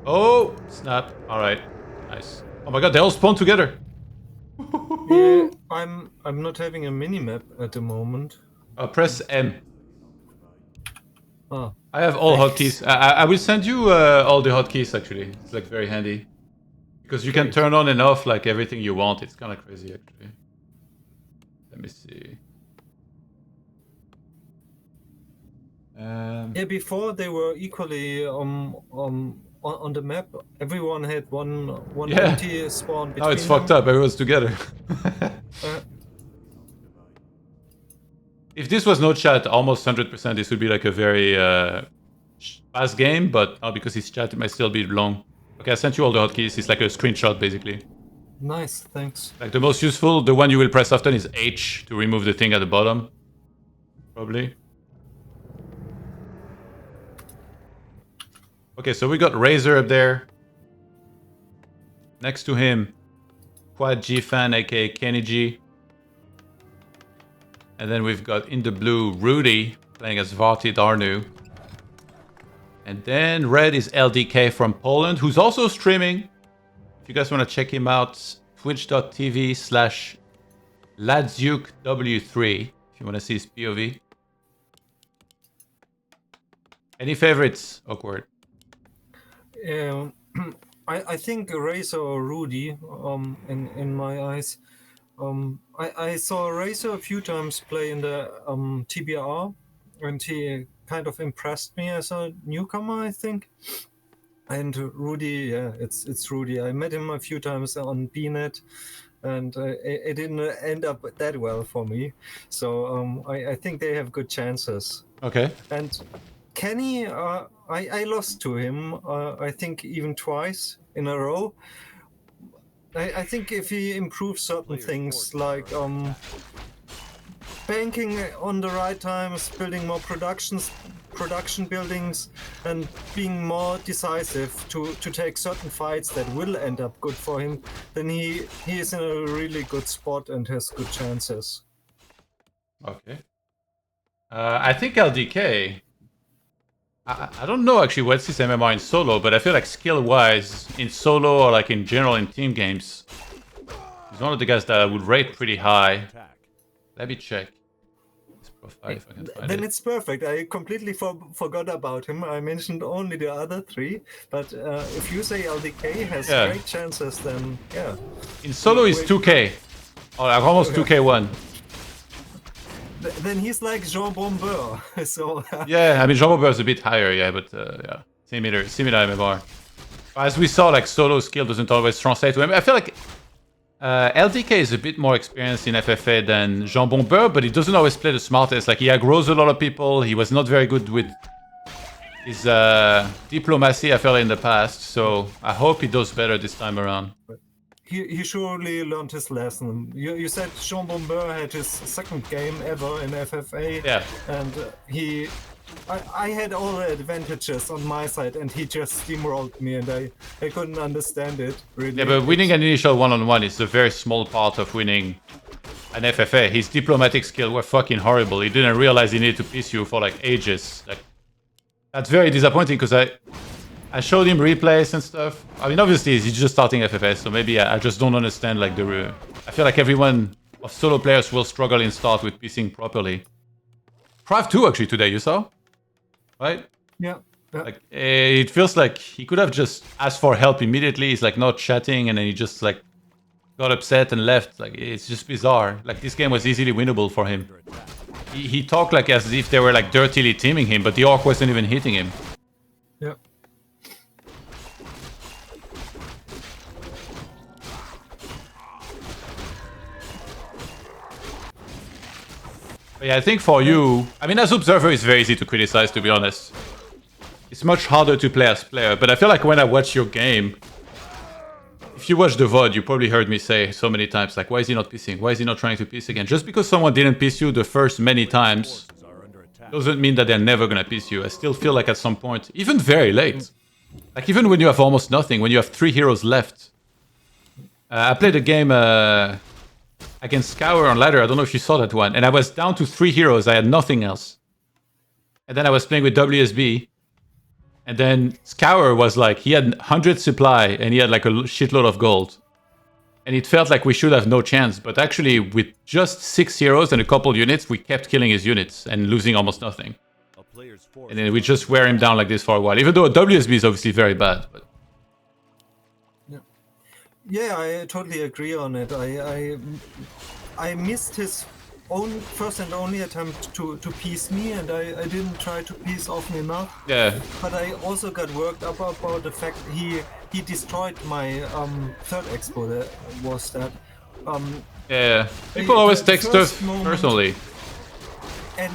Oh, snap. Alright. Nice. Oh my god, they all spawn together. Yeah, I'm not having a minimap at the moment. Press M. Ah, I have all thanks. hotkeys. I will send you all the hotkeys actually. It's like very handy. Because you can Great. turn on and off like everything you want. It's kind of crazy actually. Let me see. Yeah, before they were equally on the map. Everyone had one Yeah. empty spawn Now it's between fucked them. up. Everyone's together. Uh, If this was no chat, almost 100%, this would be like a very fast game, but because it's chat, it might still be long. Okay, I sent you all the hotkeys. It's like a screenshot, basically. nice, thanks. Like the most useful, the one you will press often is H to remove the thing at the bottom. Probably. Okay, so we got RaZeR up there. Next to him, Quad G fan, aka KennyG. And then we've got in the blue Rudi playing as Varti Darnu. And then red is LDK from Poland, who's also streaming. If you guys want to check him out, twitch.tv/LadzukW3 if you want to see his POV. Any favorites, Awkward? Um, I think RaZeR or Rudy, in my eyes. I saw RaZeR a few times play in the TBR, and he kind of impressed me as a newcomer, I think. And Rudy, yeah, it's Rudy. I met him a few times on BNet, and it didn't end up that well for me. So I think they have good chances. Okay. And Kenny, I lost to him, I think even twice in a row. I think if he improves certain things like banking on the right times, building more production buildings, and being more decisive to take certain fights that will end up good for him, then he is in a really good spot and has good chances. Okay. I think LDK. I don't know actually what's his MMR in solo, but I feel like skill-wise, in solo or like in general in team games, he's one of the guys that I would rate pretty high. Let me check his profile if I can find Then it. it's perfect. I completely forgot about him. I mentioned only the other three, but if you say LDK has great chances, then yeah. In solo he's 2k, or like almost 2k1. Then he's like Jean Bombeur. So Yeah, I mean Jean Robert is a bit higher, yeah, but yeah, similar MMR. As we saw, like solo skill doesn't always translate to him. I feel like LDK is a bit more experienced in FFA than Jean Bombeur, but he doesn't always play the smartest. Like he aggroes a lot of people. He was not very good with his diplomacy, I felt in the past. So I hope he does better this time around. he surely learned his lesson. You said Jean Bombeur had his second game ever in FFA, Yeah. and I had all the advantages on my side, and he just steamrolled me, and I couldn't understand it, really. Yeah, but winning an initial one-on-one is a very small part of winning an FFA. His diplomatic skills were fucking horrible. He didn't realize he needed to piss you for like ages. Like, that's very disappointing because I showed him replays and stuff. I mean, obviously he's just starting FFS, so maybe I just don't understand like the... I feel like everyone of solo players will struggle in start with pissing properly. Prav 2 actually today, you saw? Right? Yeah. Like it feels like he could have just asked for help immediately. He's like not chatting, and then he just like got upset and left. Like it's just bizarre. Like this game was easily winnable for him. He talked like as if they were like dirtily teaming him, but the orc wasn't even hitting him. Yeah. But yeah, I think for you, I mean, as observer, it's very easy to criticize, to be honest. It's much harder to play as player, but I feel like when I watch your game, if you watch the VOD, you probably heard me say so many times, like, why is he not pissing? Why is he not trying to piss again? Just because someone didn't piss you the first many times doesn't mean that they're never gonna piss you. I still feel like at some point, even very late, like even when you have almost nothing, when you have 3 heroes left. I played a game against Scour on ladder, I don't know if you saw that one, and I was down to 3 heroes, I had nothing else. And then I was playing with WSB, And then Scour was like, he had 100 supply and he had like a shitload of gold. And it felt like we should have no chance. But actually, with just 6 heroes and a couple units, we kept killing his units and losing almost nothing. And then we just wear him down like this for a while. Even though WSB is obviously very bad. But Yeah, I totally agree on it. I missed his own first and only attempt to piece me, and I didn't try to piece often enough. yeah. But I also got worked up about the fact he destroyed my third expo. That was that. Yeah. People always take stuff personally. And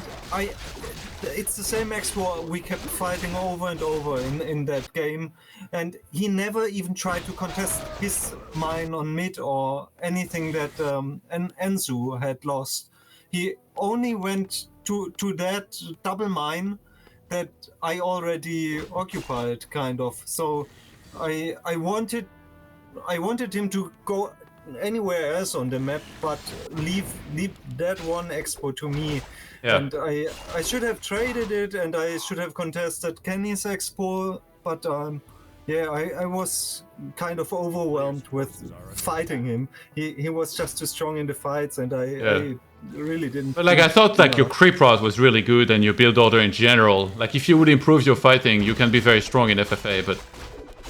it's the same expo we kept fighting over and over in that game, and he never even tried to contest his mine on mid or anything that Enzu had lost. He only went to that double mine that I already occupied, kind of. So I wanted him to go anywhere else on the map, but leave that one expo to me. Yeah. And I should have traded it, and I should have contested Kenny's expo, but yeah, I was kind of overwhelmed with fighting him. He was just too strong in the fights, and I really didn't. But like I thought, like your creep rod was really good, and your build order in general. Like if you would improve your fighting, you can be very strong in FFA. But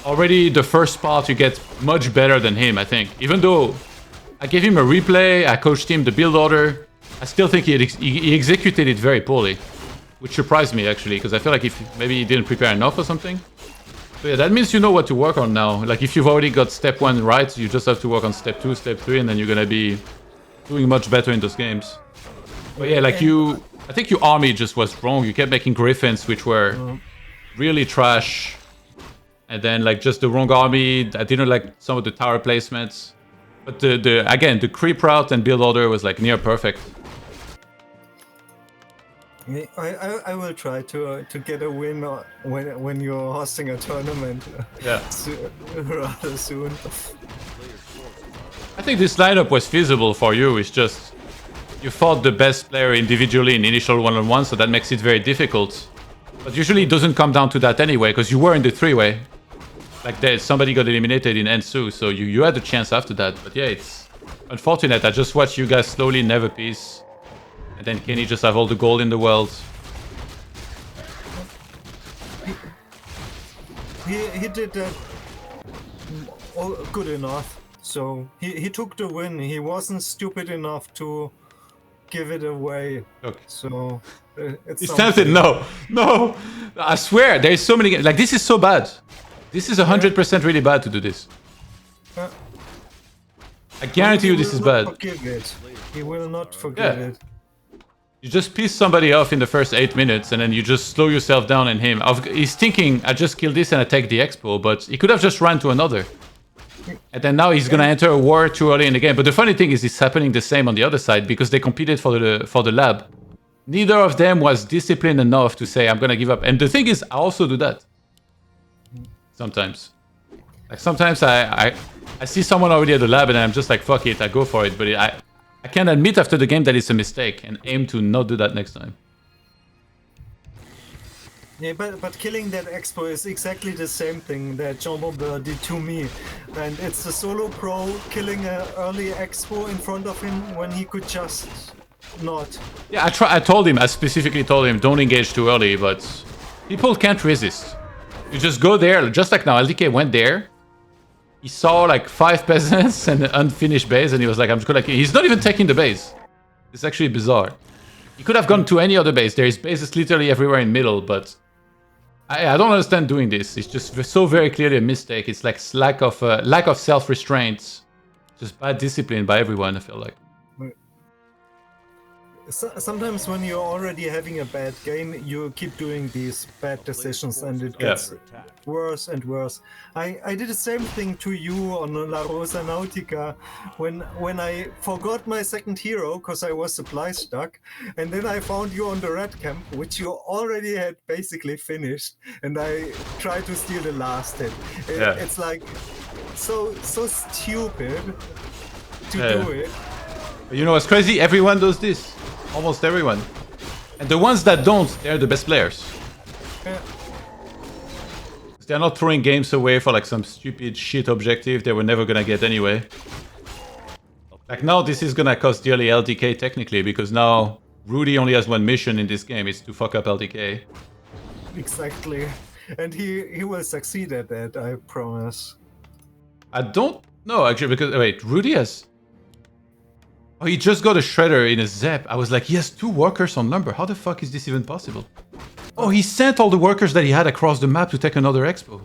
already the first part, you get much better than him, I think. Even though I gave him a replay, I coached him the build order. I still think he executed it very poorly, which surprised me actually, because I feel like if maybe he didn't prepare enough or something. But yeah, that means you know what to work on now. Like if you've already got step 1 right, you just have to work on step 2, step 3, and then you're gonna be doing much better in those games. But yeah, like I think your army just was wrong. You kept making griffins, which were really trash, and then like just the wrong army. I didn't like some of the tower placements. But again, the creep route and build order was like near perfect. I will try to get a win when you're hosting a tournament. Yeah. Rather soon. I think this lineup was feasible for you. It's just you fought the best player individually in initial one-on-one, so that makes it very difficult. But usually it doesn't come down to that anyway, because you were in the 3-way. Like somebody got eliminated in Ensu, so you had a chance after that. But yeah, it's unfortunate. I just watched you guys slowly never piece. And then Kenny just have all the gold in the world. He did that good enough. So he took the win. He wasn't stupid enough to give it away. Okay. So it's He stands it. No. I swear, there's so many games. Like this is so bad. This is 100% really bad to do this. I guarantee you this is bad. Forgive it. He will not forgive it. You just piss somebody off in the first 8 minutes, and then you just slow yourself down in him. He's thinking, I just kill this and I take the expo, but he could have just run to another. And then now he's gonna enter a war too early in the game. But the funny thing is, it's happening the same on the other side, because they competed for the lab. Neither of them was disciplined enough to say, I'm gonna give up. And the thing is, I also do that. Sometimes. Like sometimes I see someone already at the lab and I'm just like, fuck it, I go for it. But I can admit after the game that it's a mistake and aim to not do that next time. Yeah, but killing that expo is exactly the same thing that Jean Bombeur did to me. And it's the solo pro killing an early expo in front of him when he could just not. Yeah, I specifically told him, don't engage too early, but people can't resist. You just go there, just like now, LDK went there. He saw like 5 peasants and an unfinished base, and he was like, I'm just gonna kill. He's not even taking the base. It's actually bizarre. He could have gone to any other base. There is bases literally everywhere in middle, but I don't understand doing this. It's just so very clearly a mistake. It's like lack of self-restraint. Just bad discipline by everyone, I feel like. Sometimes when you're already having a bad game, you keep doing these bad decisions and it gets worse and worse. I did the same thing to you on La Rosa Nautica when I forgot my second hero because I was supply stuck, and then I found you on the red camp, which you already had basically finished, and I tried to steal the last hit. It's like so stupid to do it. You know what's crazy? Everyone does this. Almost everyone. And the ones that don't, they're the best players. they're not throwing games away for like some stupid shit objective they were never gonna get anyway. Like now this is gonna cost dearly LDK technically, because now Rudi only has one mission in this game, it's to fuck up LDK. Exactly. And he will succeed at that, I promise. I don't know actually, because wait, Rudi has... Oh, he just got a shredder in a Zep. I was like, he has 2 workers on lumber. How the fuck is this even possible? Oh, he sent all the workers that he had across the map to take another expo.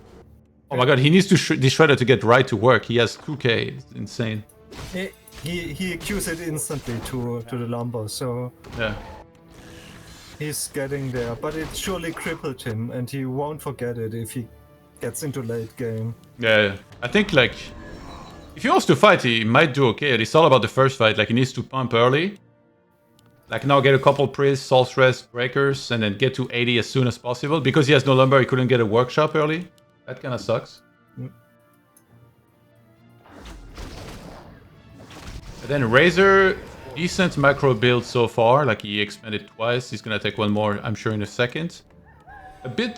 Oh my god, he needs to this shredder to get right to work. He has 2k. It's insane. He queues it instantly to the lumber, so Yeah. he's getting there. But it surely crippled him, and he won't forget it if he gets into late game. Yeah, I think like... If he wants to fight, he might do okay. It's all about the first fight. Like, he needs to pump early. Like, now get a couple priests, Soul Rest, Breakers, and then get to 80 as soon as possible. Because he has no lumber, he couldn't get a workshop early. That kind of sucks. Mm. And then RaZeR, decent macro build so far. Like, he expanded twice. He's gonna take one more, I'm sure, in a second. A bit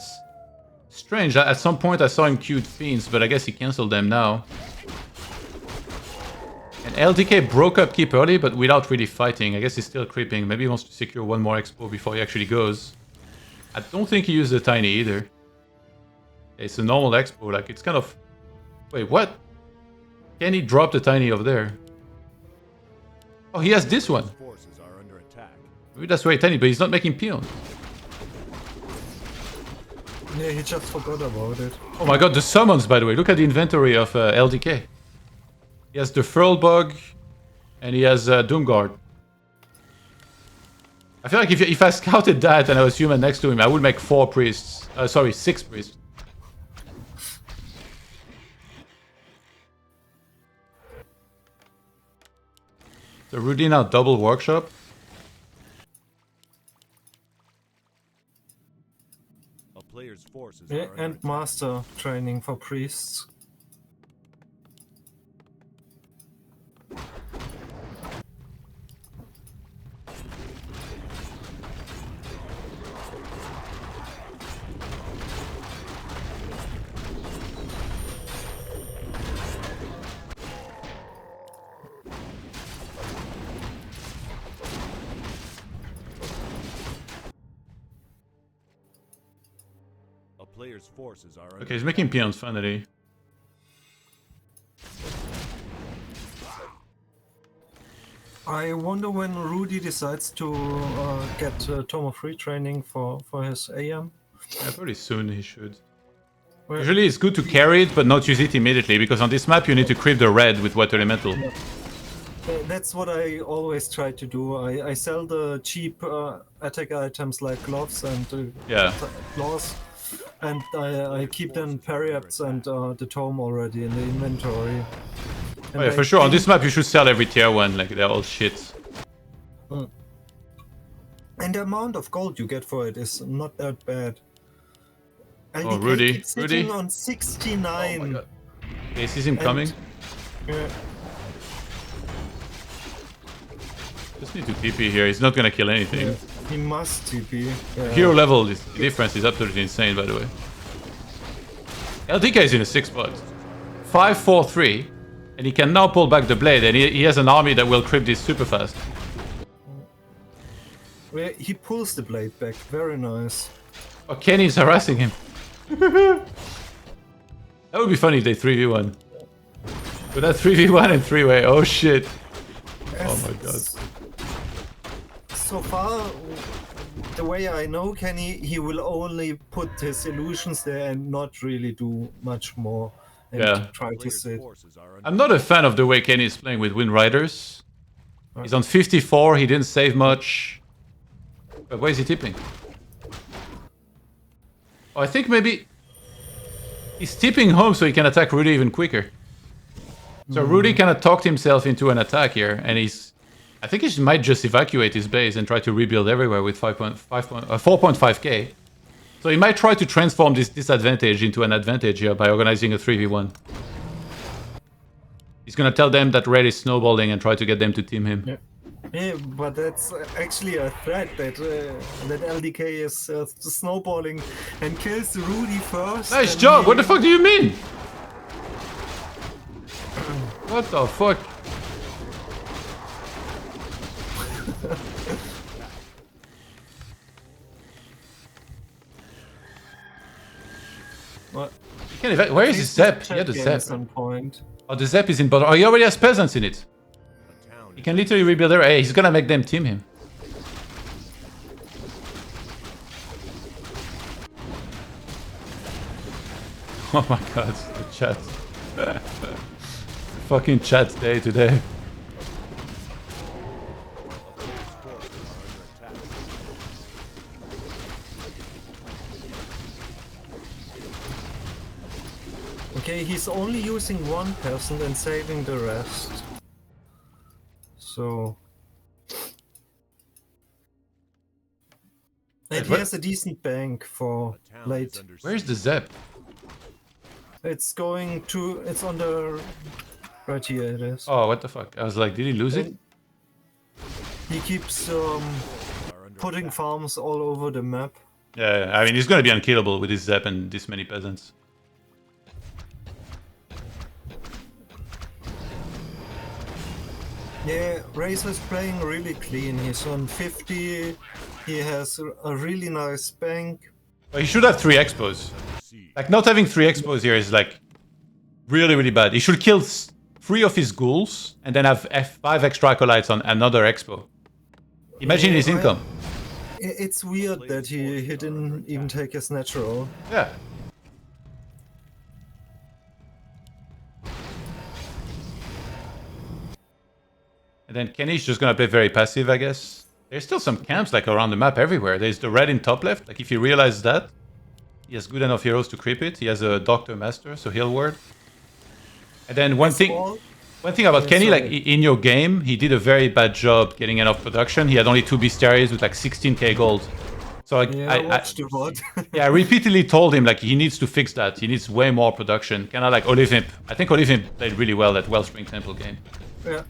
strange. At some point, I saw him queued Fiends, but I guess he cancelled them now. And LDK broke up keep early, but without really fighting. I guess he's still creeping. Maybe he wants to secure one more expo before he actually goes. I don't think he used the tiny either. It's a normal expo. Like, it's kind of... Wait, what? Kenny dropped the tiny over there. Oh, he has this one. Maybe that's very tiny, but he's not making peon. Yeah, he just forgot about it. Oh my god, the summons, by the way. Look at the inventory of LDK. He has the Furl Bug, and he has Doomguard. I feel like if I scouted that and I was human next to him, I would make 4 priests. Sorry, 6 priests. So Rudi now double workshop. A player's forces Yeah, and master training for priests. player's forces are Okay, he's making peons finally. I wonder when Rudi decides to get Tomo free training for his AM. Yeah, pretty soon he should. Well, Usually it's good to carry it, but not use it immediately, because on this map you need to creep the red with Water Elemental. that's what I always try to do. I sell the cheap attack items like gloves and Yeah. claws, and I keep them parry-ups and the tome already in the inventory. Oh yeah, for sure. On this map you should sell every tier 1, like they're all shit. And the amount of gold you get for it is not that bad. LDK Oh, Rudi. keeps sitting Rudi. on 69. Oh my god. Okay, he sees him coming. Yeah. Just need to TP here, he's not gonna kill anything. Yeah, he must TP. Yeah. Hero level the difference is absolutely insane, by the way. LDK is in a 6 spot. 5-4-3. And he can now pull back the blade, and he has an army that will creep this super fast. Well, he pulls the blade back. Very nice. Oh, Kenny's harassing him. That would be funny if they 3v1. But that 3v1 and 3-way, oh shit. Oh my god. So far, the way I know Kenny, he will only put his illusions there and not really do much more. And Yeah. try to player's sit. forces are I'm not a fan of the way Kenny is playing with Wind Riders. He's on 54, he didn't save much. But where is he tipping? Oh, I think maybe... He's tipping home so he can attack Rudi even quicker. So Rudi kind of talked himself into an attack here, and he's... I think he might just evacuate his base and try to rebuild everywhere with 4.5k. So he might try to transform this disadvantage into an advantage here by organizing a 3v1. He's gonna tell them that red is snowballing and try to get them to team him. Yeah. Yeah, but that's actually a threat that that LDK is snowballing and kills Rudy first. Nice and job! he- What the fuck do you mean? What the fuck? What? You can't even... Where is the Zep? Yeah, the Game Zep. at some point. Oh, the Zep is in bottom. Oh, he already has peasants in it. A town He is can literally rebuild there. Hey, he's gonna make them team him. Oh my god, the chat. Fucking chat day today. Okay, he's only using one person and saving the rest. So. And he what- has a decent bank for a town late. is under Where's the siege. Zep? It's going to. It's on the. Right here it is. Oh, what the fuck? I was like, did he lose it? And he keeps Are under putting attack. farms all over the map. Yeah, I mean, he's gonna be unkillable with his Zep and this many peasants. Yeah, RaZeR's playing really clean. He's on 50. He has a really nice bank. But he should have 3 expos. Siege. Like, not having 3 expos here is like really, really bad. He should kill 3 of his ghouls and then have 5 extra acolytes on another expo. Imagine his income. It's weird that he didn't even take his natural. Yeah. And then Kenny's just gonna play very passive, I guess. There's still some camps like around the map everywhere. There's the red in top left. Like if you realize that, he has good enough heroes to creep it. He has a Doctor Master, so he'll ward. And then one thing about Yeah, Kenny, like sorry. in your game, he did a very bad job getting enough production. He had only 2 bestiaries with like 16k gold. So Yeah, I watched the VOD. I repeatedly told him like he needs to fix that. He needs way more production. Kind of like Olivimp. I think Olivimp played really well that Wellspring Temple game. Yeah.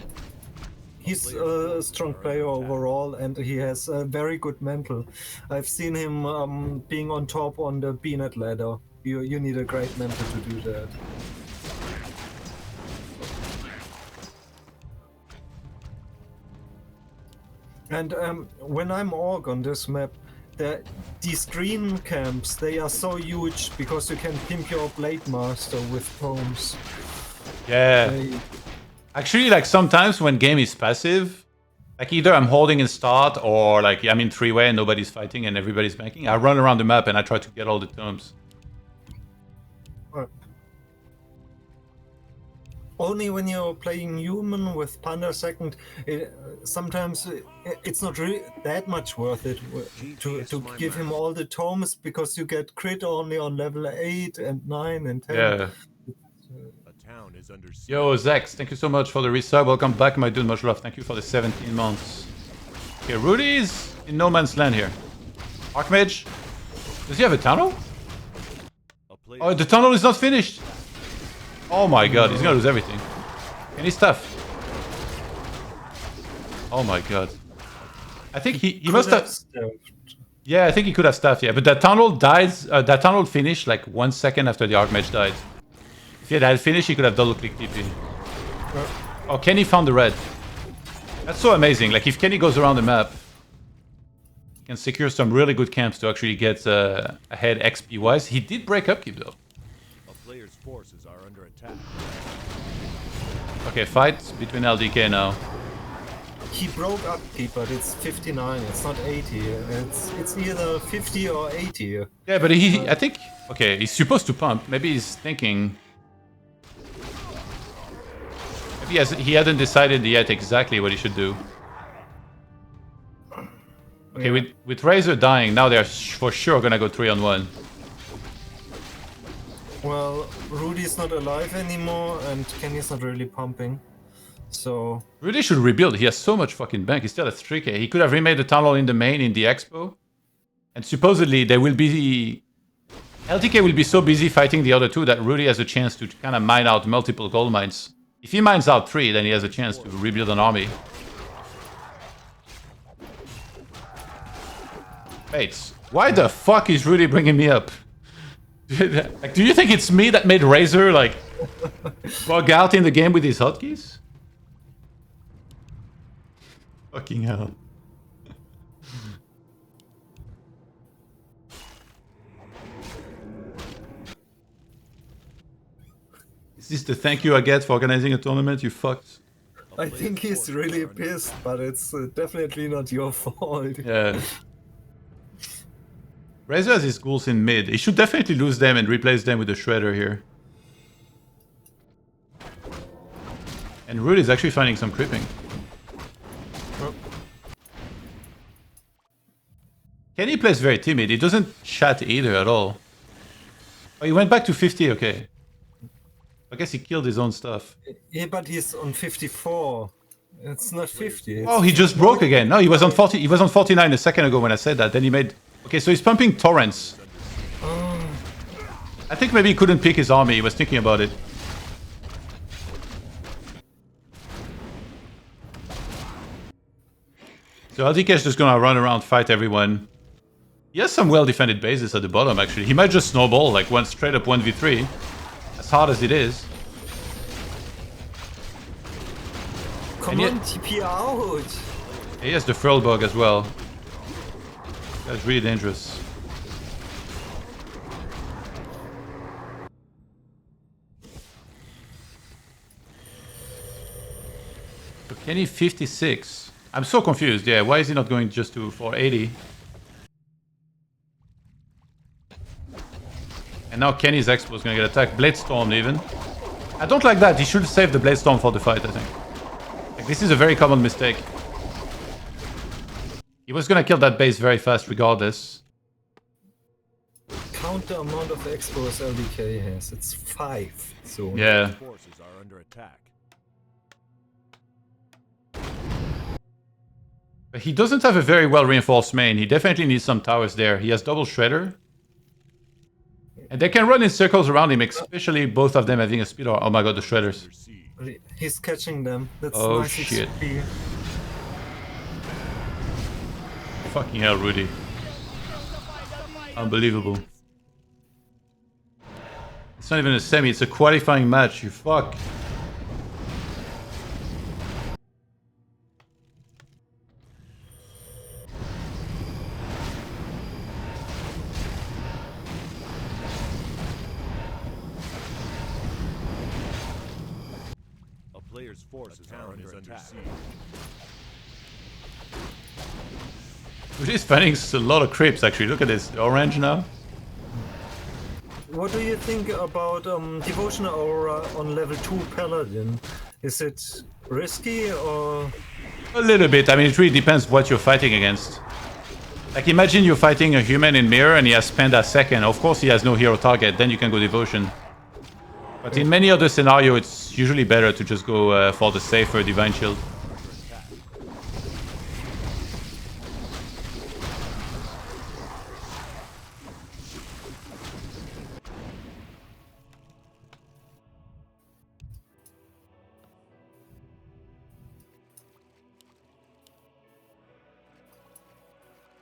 He's a strong player overall, and he has a very good mental. I've seen him being on top on the peanut ladder. You need a great mental to do that. And when I'm orc on this map, these green camps, they are so huge because you can pimp your Blade Master with poems. Yeah. They- Actually, like sometimes when game is passive, like either I'm holding in start or like I'm in 3-way and nobody's fighting and everybody's banking, I run around the map and I try to get all the tomes. Only when you're playing human with Panda second, sometimes it's not really that much worth it to give him all the tomes because you get crit only on level 8 and 9 and 10. Yeah. A town is under siege. Yo, Zex, thank you so much for the resub. Welcome back, my dude. Much love. Thank you for the 17 months. Okay, Rudy's in no man's land here. Archmage, does he have a tunnel? A player Oh, the tunnel is not finished. Oh my god, he's gonna lose everything. And he's tough. Oh my god. I think he must have... Yeah, I think he could have stuff, yeah. But that tunnel dies... that tunnel finished like 1 second after the Archmage died. If he had finished, he could have double-click TP. Oh, Kenny found the red. That's so amazing. Like, if Kenny goes around the map, he can secure some really good camps to actually get ahead XP-wise. He did break upkeep, though. A player's forces are under attack. Okay, fight between LDK now. He broke upkeep, but it's 59. It's not 80. It's either 50 or 80. Yeah, but I think... Okay, he's supposed to pump. Maybe he's thinking... Maybe he hadn't decided yet exactly what he should do. Okay, Yeah. with RaZeR dying, now they're for sure gonna go 3-on-1. Well, Rudy's not alive anymore, and Kenny's not really pumping. So Rudy should rebuild. He has so much fucking bank. He still has 3k. He could have remade the tunnel in the main in the expo. And supposedly there will be... LTK will be so busy fighting the other two that Rudy has a chance to kind of mine out multiple gold mines. If he mines out 3, then he has a chance to rebuild an army. Wait, why the fuck is Rudy bringing me up? Like, do you think it's me that made RaZeR like bug out in the game with his hotkeys? Fucking hell. Is this the thank you I get for organizing a tournament, you fucked? I think he's really pissed, but it's definitely not your fault. Yeah. RaZeR has his ghouls in mid. He should definitely lose them and replace them with the Shredder here. And Rude is actually finding some creeping. Kenny plays very timid. He doesn't chat either at all. Oh, he went back to 50, okay. I guess he killed his own stuff. Yeah, but he's on 54. It's not 50. Oh, he just broke again. No, he was on 40. He was on 49 a second ago when I said that. Then he made... Okay, so he's pumping torrents. I think maybe he couldn't pick his army. He was thinking about it. So LDK is just gonna run around, fight everyone. He has some well-defended bases at the bottom, actually. He might just snowball, like, one straight up 1v3. As hard as it is. Come on, TP out! He has the Furl Bug as well. That's really dangerous. So Kenny 56. I'm so confused, yeah. Why is he not going just to 480? And now Kenny's Expo is going to get attacked. Blade Storm even. I don't like that. He should save the Blade Storm for the fight, I think. Like, this is a very common mistake. He was going to kill that base very fast regardless. Count the amount of expos LDK has. It's 5. So Yeah. Forces are under attack. But he doesn't have a very well reinforced main. He definitely needs some towers there. He has double Shredder. And they can run in circles around him, especially both of them having a speed. Oh my god, the Shredders. he's catching them. That's Oh nice shit. XP. Fucking hell, Rudy. Unbelievable. It's not even a semi, it's a qualifying match, you fuck. A player's forces are under attack. Rudy's finding a lot of creeps actually. Look at this, orange now. What do you think about Devotion Aura on level 2 Paladin? Is it risky or... A little bit, I mean it really depends what you're fighting against. Like imagine you're fighting a human in mirror and he has spent a second. Of course he has no hero target, then you can go Devotion. But in many other scenarios it's usually better to just go for the safer Divine Shield.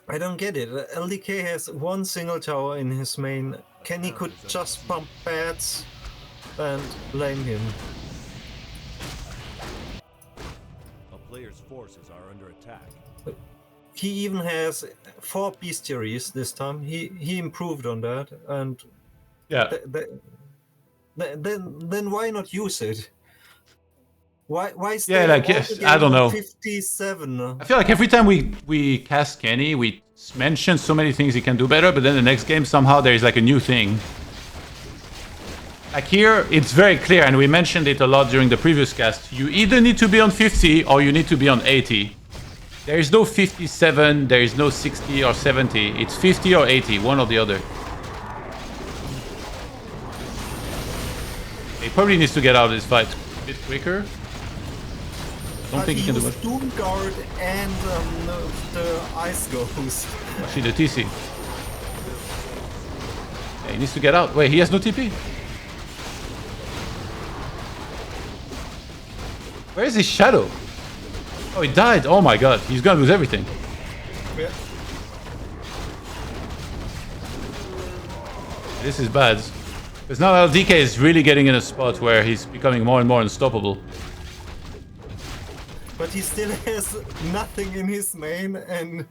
I don't get it. LDK has one single tower in his main. Kenny could just pump bats and lame him. A player's forces are under attack. He even has 4 bestiaries this time. He improved on that, and Yeah. then why not use it? Why stay Yeah, like, all yes, the game I don't know. on 57? I feel like every time we cast Kenny, we mention so many things he can do better, but then the next game somehow there is like a new thing. Like here, it's very clear, and we mentioned it a lot during the previous cast. You either need to be on 50 or you need to be on 80. There is no 57, there is no 60 or 70. It's 50 or 80, one or the other. He probably needs to get out of this fight a bit quicker. I don't think he can do much. Doom Guard and the Ice Ghost. Actually, the TC. Yeah, he needs to get out. Wait, he has no TP. Where is his shadow? Oh, he died. Oh my god, he's gonna lose everything. Yeah. This is bad. Because now LDK is really getting in a spot where he's becoming more and more unstoppable. But he still has nothing in his main, and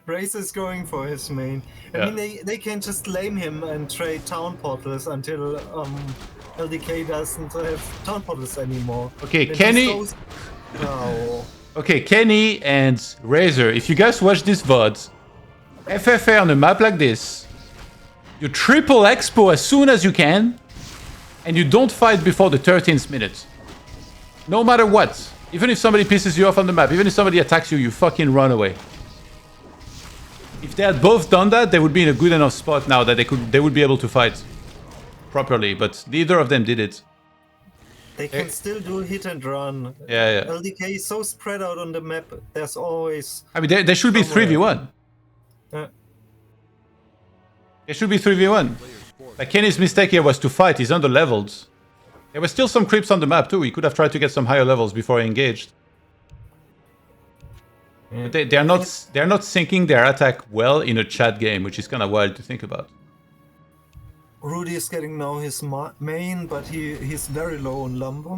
RaZeR is going for his main. I mean, they can just lame him and trade town portals until LDK doesn't have town portals anymore. Okay, And Kenny. No. Okay, Kenny and RaZeR, if you guys watch this VOD, FFA on a map like this, you triple expo as soon as you can, and you don't fight before the 13th minute. No matter what. Even if somebody pisses you off on the map, even if somebody attacks you, you fucking run away. If they had both done that, they would be in a good enough spot now that they would be able to fight properly, but neither of them did it. They can still do hit and run. Yeah. LDK is so spread out on the map, there's always... I mean, there should be 3v1. It should be 3v1. Like, Kenny's mistake here was to fight. He's under-leveled. There were still some creeps on the map, too. He could have tried to get some higher levels before he engaged. But they're not syncing their attack well in a chat game, which is kind of wild to think about. Rudi is getting now his main, but he's very low on lumber.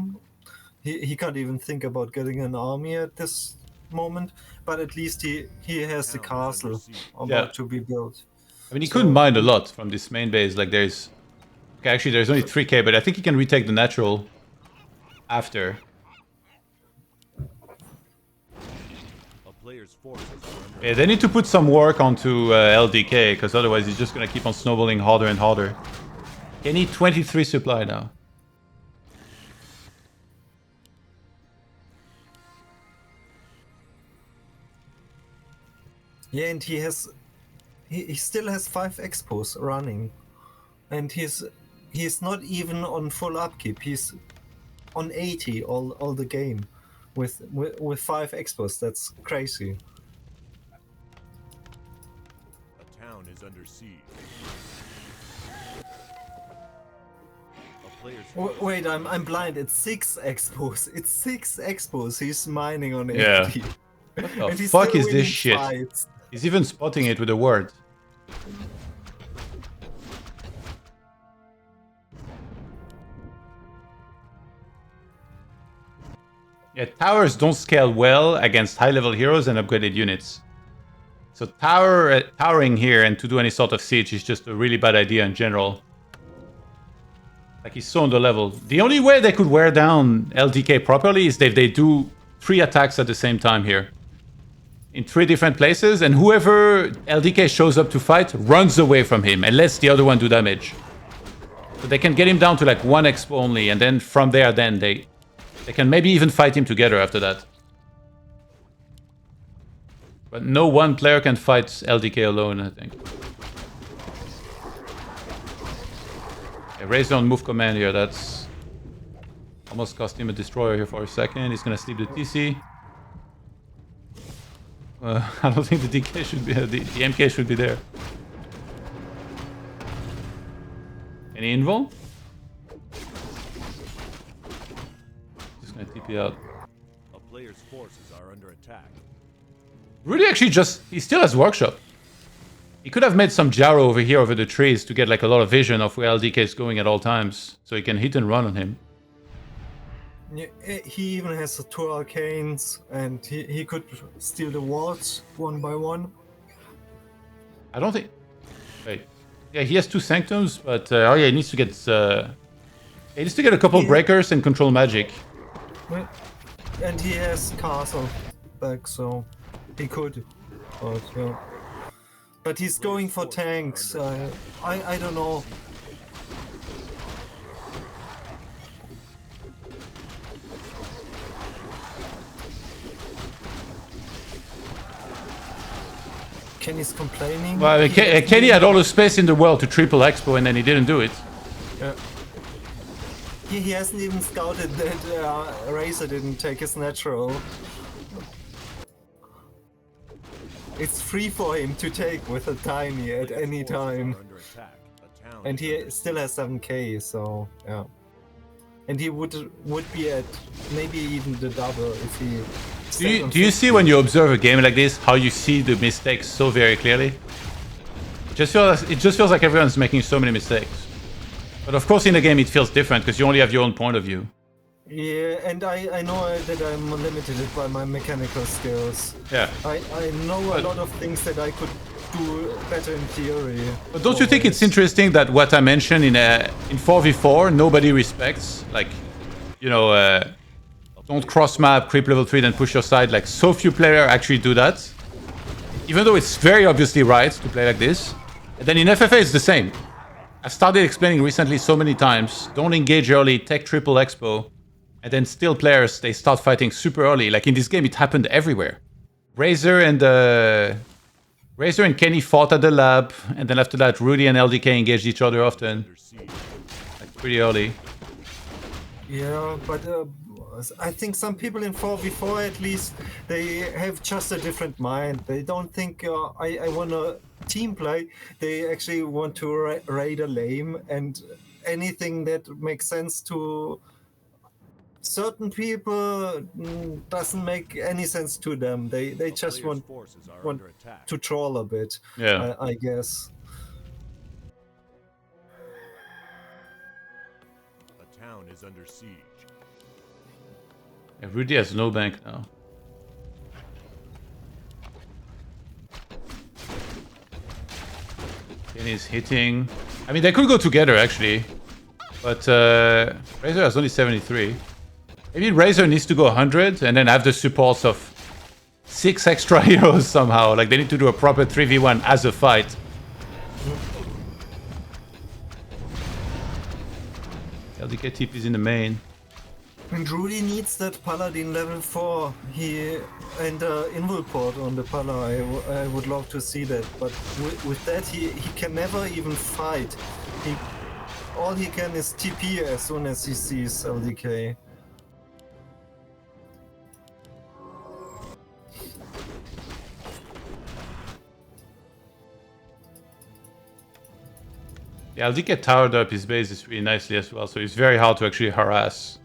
He can't even think about getting an army at this moment. But at least he has the castle about to be built. I mean, he couldn't mind a lot from this main base. Like, there's... Okay, actually, there's only 3k, but I think he can retake the natural after. Yeah, they need to put some work onto LDK, because otherwise he's just going to keep on snowballing harder and harder. He needs 23 supply now. Yeah, and he still has 5 expos running. And he's not even on full upkeep. He's on 80 all the game with 5 expos. That's crazy. A town is under siege. Wait, I'm blind. It's 6 expos. It's 6 expos. He's mining on 80. Yeah. What the fuck is this shit? Fights. He's even spotting it with a word. Yeah, towers don't scale well against high-level heroes and upgraded units. So towering here and to do any sort of siege is just a really bad idea in general. Like, he's so under-leveled. The only way they could wear down LDK properly is if they do 3 attacks at the same time here. In 3 different places, and whoever LDK shows up to fight runs away from him and lets the other one do damage. So they can get him down to like 1 expo only, and then from there then they can maybe even fight him together after that. But no one player can fight LDK alone, I think. Okay, RaZeR on move command here, that's... Almost cost him a destroyer here for a second. He's gonna sleep the TC. I don't think the DK should be... the MK should be there. Any invul? Just gonna TP out. A player's forces are under attack. Rudi actually he still has workshop. He could have made some Jaro over here over the trees to get like a lot of vision of where LDK is going at all times, so he can hit and run on him. Yeah, he even has the 2 arcanes, and he could steal the wards 1 by 1. I don't think... Wait. Yeah, he has 2 sanctums, but oh yeah, he needs to get... he needs to get a couple breakers and control magic. And he has castle back, so he could. But yeah. But he's going for tanks. I don't know. Kenny's complaining. Well, Kenny had all the space in the world to triple expo, and then he didn't do it. Yeah. He hasn't even scouted that RaZeR didn't take his natural. It's free for him to take with a tiny at any time. And he still has 7k, so yeah. And he would be at maybe even the double if he... Do you see when you observe a game like this, how you see the mistakes so very clearly? It just feels like everyone's making so many mistakes. But of course in the game it feels different because you only have your own point of view. Yeah, and I know that I'm limited by my mechanical skills. Yeah. I know a lot of things that I could do better in theory. But don't you think it's interesting that what I mentioned in 4v4 nobody respects? Like, you know, don't cross map, creep level 3, then push your side. Like, so few players actually do that. Even though it's very obviously right to play like this. And then in FFA it's the same. I've started explaining recently so many times, don't engage early, take triple expo. And then still players, they start fighting super early. Like in this game, it happened everywhere. RaZeR and Kenny fought at the lab. And then after that, Rudi and LDK engaged each other often. Like pretty early. Yeah, but I think some people in 4v4 at least, they have just a different mind. They don't think I want to team play. They actually want to raid a lane, and anything that makes sense to certain people doesn't make any sense to them. They just want to troll a bit. Yeah. I guess. A town is under siege. Yeah, Rudi has no bank now. Kenny's hitting. I mean, they could go together actually. But RaZeR has only 73. Maybe RaZeR needs to go 100 and then have the supports of 6 extra heroes somehow. Like they need to do a proper 3v1 as a fight. LDK TP is in the main. And Rudi needs that Paladin level 4. And invul port on the Pala. I would love to see that. But with that, he can never even fight. All he can is TP as soon as he sees LDK. Yeah, LDK towered up his bases really nicely as well, so it's very hard to actually harass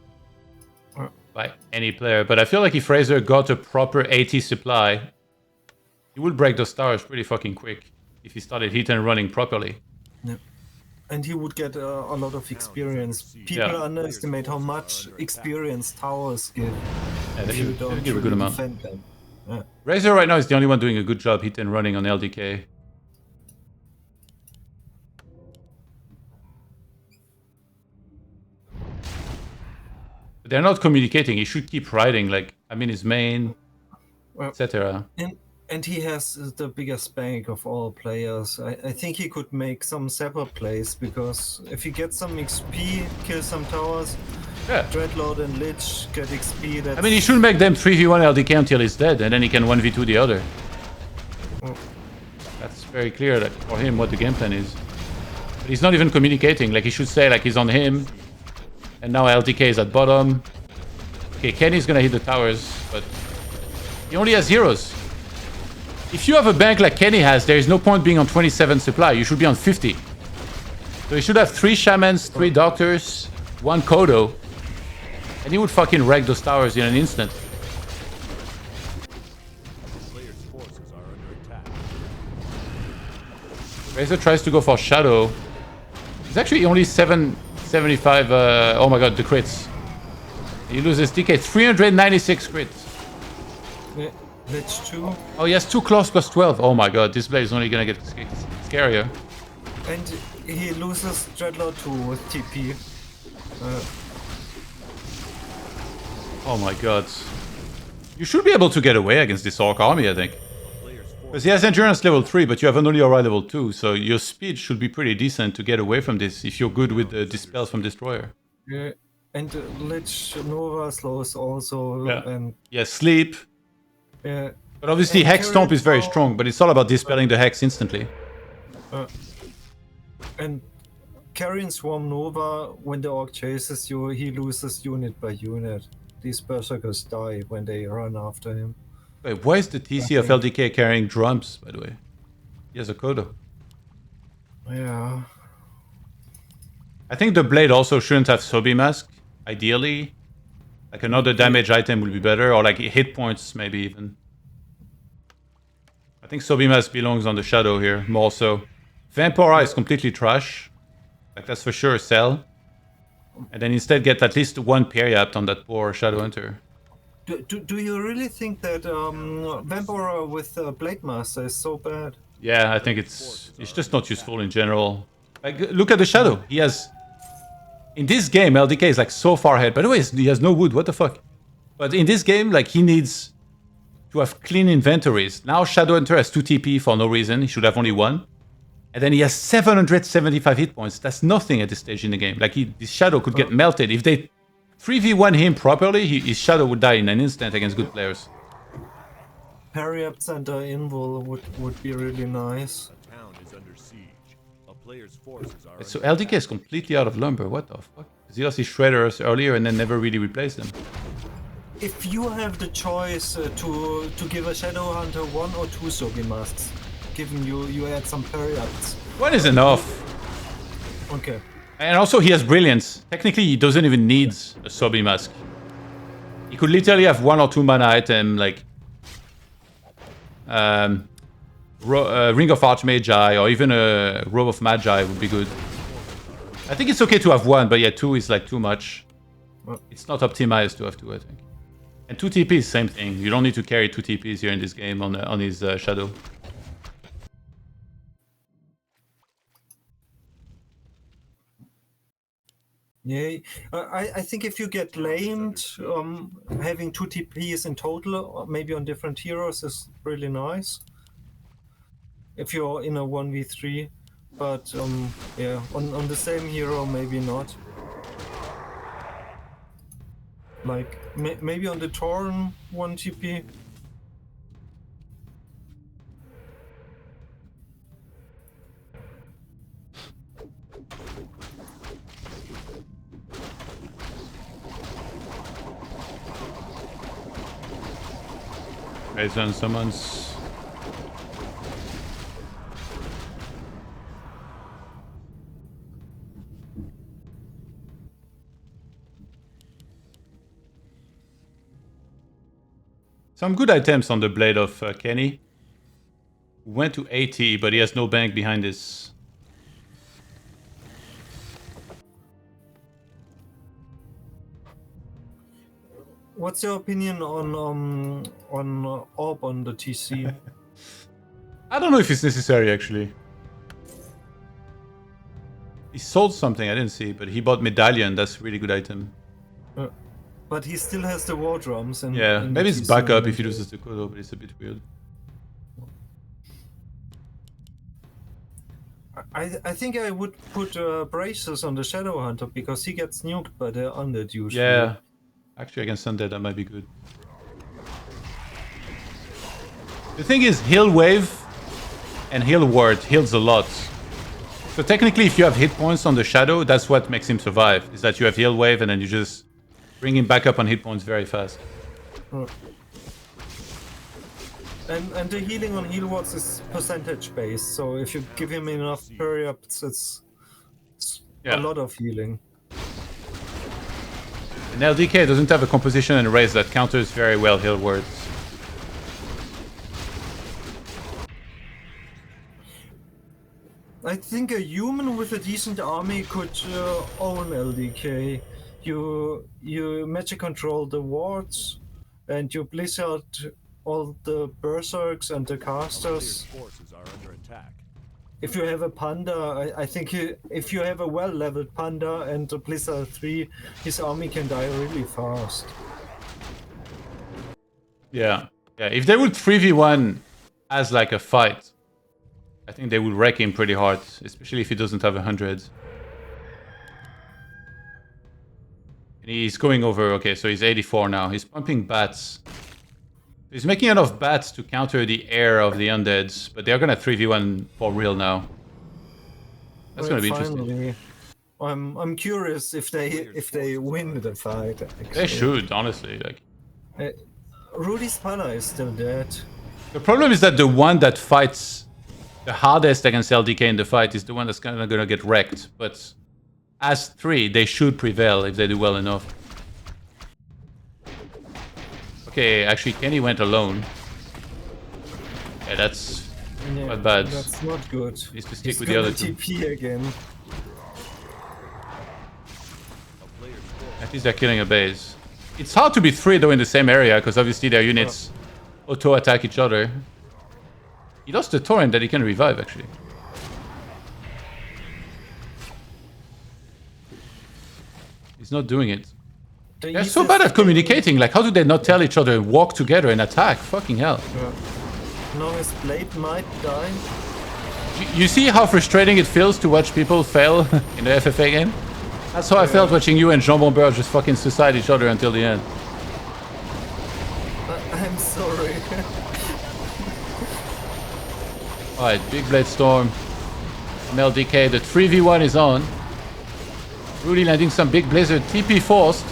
by any player. But I feel like if RaZeR got a proper AT supply, he would break those towers pretty fucking quick if he started hit and running properly. Yeah. And he would get a lot of experience. People underestimate how much experience towers give if you don't give a good amount. defend them. Yeah. RaZeR right now is the only one doing a good job hit and running on LDK. But they're not communicating. He should keep riding, like, I mean, his main, etc. And he has the biggest bank of all players. I think he could make some separate plays, because if he gets some XP, kill some towers, Dreadlord and Lich get XP. That's... I mean, he should make them 3v1 LDK until he's dead, and then he can 1v2 the other. That's very clear that for him what the game plan is. But he's not even communicating. Like, he should say, like, he's on him, and now LDK is at bottom. Okay, Kenny's gonna hit the towers, but he only has heroes. If you have a bank like Kenny has, there is no point being on 27 supply. You should be on 50. So he should have 3 shamans, 3 doctors, 1 Kodo. And he would fucking wreck those towers in an instant. Players' forces are under attack. RaZeR tries to go for Shadow. He's actually only 775. Oh my god, the crits. He loses DK. 396 crits. Yeah. Lich 2. Oh, he has 2 claws plus 12. Oh my god, this blade is only gonna get scarier. And he loses Dreadlord 2 with TP. Oh my god. You should be able to get away against this Orc army, I think. Because he has endurance level 3, but you have only aura level 2, so your speed should be pretty decent to get away from this if you're good with the dispels from Destroyer. Yeah. And Lich Nova slows also. Yeah. And yeah, sleep. yeah. But obviously Hex Stomp is very strong, but it's all about dispelling the Hex instantly. And Carrion Swarm Nova, when the Orc chases you, he loses unit by unit. These Berserkers die when they run after him. Wait, why is the TC of LDK carrying drums, by the way? He has a Kodo. Yeah. I think the blade also shouldn't have Sobi Mask, ideally. Like another damage item would be better, or like hit points maybe even. I think Sobi Mask belongs on the Shadow here, more so. Vampora is completely trash. Like that's for sure a sell. And then instead get at least one Periapt on that poor Shadowhunter. Do you really think that Vampire with Blade Master is so bad? Yeah, I think it's just not useful in general. Like, look at the Shadow. He has... In this game, LDK is like so far ahead. By the way, he has no wood. What the fuck? But in this game, like he needs to have clean inventories. Now Shadowhunter has 2 TP for no reason. He should have only 1. And then he has 775 hit points. That's nothing at this stage in the game. Like his Shadow could get melted. If they 3v1 him properly, his Shadow would die in an instant against good players. Periapt Center Invul would be really nice. A town is under siege. A player's forces are So LDK is completely out of lumber. What the fuck? Because he lost his Shredders earlier and then never really replaced them. If you have the choice to give a Shadowhunter 1 or 2 Sobi masks, given you add some Periapts. 1 is enough. Okay. And also he has Brilliance. Technically he doesn't even need a Sobi mask. He could literally have 1 or 2 mana item like Ring of Archmagi or even a Robe of Magi would be good. I think it's okay to have 1, but yeah, 2 is like too much. It's not optimized to have 2, I think. And 2 TPs, same thing. You don't need to carry 2 TPs here in this game on his Shadow. Yeah, I think if you get lamed, having 2 TPs in total, or maybe on different heroes, is really nice. If you're in a 1v3, but yeah, on the same hero, maybe not. Like, maybe on the Torn 1 TP. Based on someone's... Some good items on the blade of Kenny. Went to 80, but he has no bank behind this. What's your opinion on Orb on the TC? I don't know if it's necessary, actually. He sold something, I didn't see, but he bought Medallion. That's a really good item. But he still has the war drums. And Yeah, maybe it's backup if he loses the Kodo, but it's a bit weird. I think I would put braces on the Shadowhunter because he gets nuked by the undead usually. Yeah, actually against Undead that might be good. The thing is, heal wave and heal ward heals a lot. So technically if you have hit points on the Shadow, that's what makes him survive, is that you have heal wave and then you just bring him back up on hit points very fast. And the healing on heal wards is percentage based, so if you give him enough periapts, it's a lot of healing. And LDK doesn't have a composition and raise that counters very well heal wards. I think a human with a decent army could own LDK. You magic control the wards, and you blizzard all the berserks and the casters. forces are under attack. If you have a panda, I think if you have a well-leveled panda and a blizzard 3, his army can die really fast. Yeah, if they would 3v1 as like a fight, I think they would wreck him pretty hard, especially if he doesn't have 100. And he's going over, okay, so he's 84 now. He's pumping bats. He's making enough bats to counter the air of the undeads, but they're gonna 3v1 for real now. That's gonna be interesting. I'm curious if they win the fight. Actually. They should, honestly. Like, Rudy's Pana is still dead. the problem is that the one that fights the hardest against LDK in the fight is the one that's kind of gonna get wrecked. But as 3, they should prevail if they do well enough. Okay, actually Kenny went alone. Yeah, that's not bad. That's not good. Needs to stick with the other two. TP again. At least they're killing a base. It's hard to be 3 though in the same area, because obviously their units auto-attack each other. He lost the torrent that he can revive, actually. He's not doing it. They're so bad at communicating. Like, how do they not tell each other and walk together and attack? Fucking hell. Now his blade might die. You see how frustrating it feels to watch people fail in the FFA game? That's how I felt watching you and Jean Bombeur just fucking suicide each other until the end. I'm sorry. Alright, big blade storm from LDK. The 3v1 is on. Rudi landing some big blizzard. TP forced.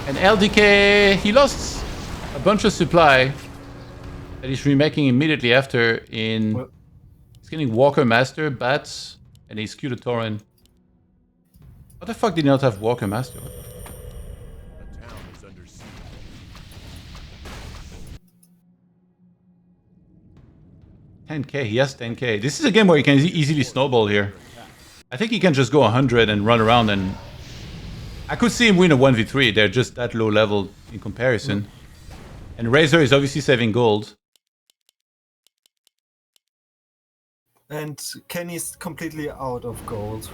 And LDK, he lost a bunch of supply that he's remaking immediately after in... He's getting Walker Master, Bats, and he skewed a Torrent. What the fuck did he not have Walker Master? A town is under siege. 10k, he has 10k. This is a game where you can easily snowball here. I think he can just go 100 and run around, and I could see him win a 1v3. They're just that low level in comparison. And RaZeR is obviously saving gold. And Kenny's completely out of gold.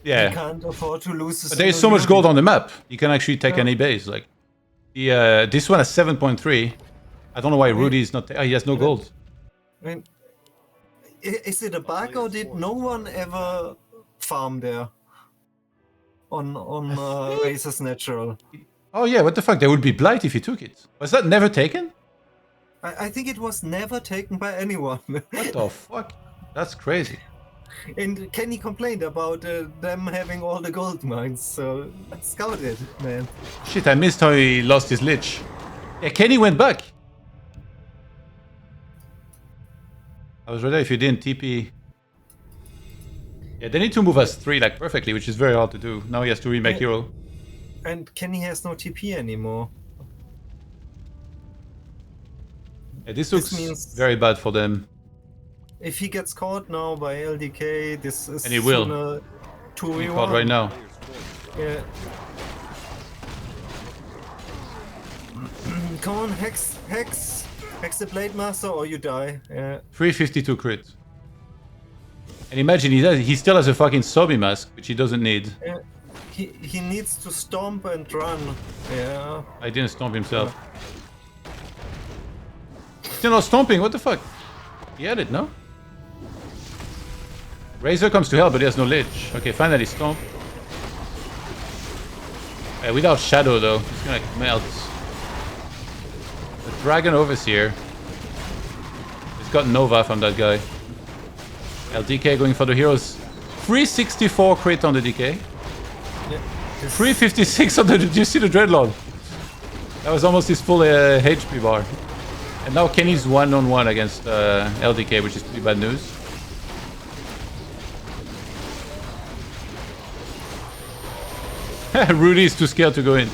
Yeah. He can't afford to lose. But there is so much gold on the map. You can actually take any base. Like, this one has 7.3. I don't know why Rudi is not. He has no gold. I mean, is it a bug or did no one ever farm there? On RaZeR's natural. Oh yeah, what the fuck? There would be blight if he took it. Was that never taken? I think it was never taken by anyone. What the fuck? That's crazy. And Kenny complained about them having all the gold mines, so scout it, man. Shit, I missed how he lost his Lich. Yeah, Kenny went back. I was ready if you didn't TP. Yeah, they need to move us 3 like perfectly, which is very hard to do. Now he has to remake hero. And Kenny has no TP anymore. Yeah, this looks means very bad for them. if he gets caught now by LDK, this is And he will. sooner 2v1. He caught right now. Yeah. Come on, Hex the Blade Master or you die. Yeah. 352 crit. And imagine he still has a fucking Sobi mask, which he doesn't need. Yeah. He needs to stomp and run. Yeah. I didn't stomp himself. Still not stomping, what the fuck? He had it, no? RaZeR comes to hell, but he has no Lich. Okay, finally stomp. Without Shadow though, he's gonna melt. The Dragon Overseer. He's got Nova from that guy. LDK going for the heroes. 364 crit on the DK. Yeah. 356 on the... Did you see the Dreadlord? That was almost his full HP bar. And now Kenny's 1-on-1 against LDK, which is pretty bad news. Rudi is too scared to go in.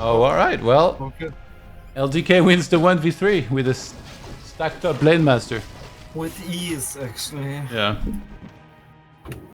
Oh, alright, well, Okay. LDK wins the 1v3 with a stacked up Blade Master. With ease, actually. Yeah.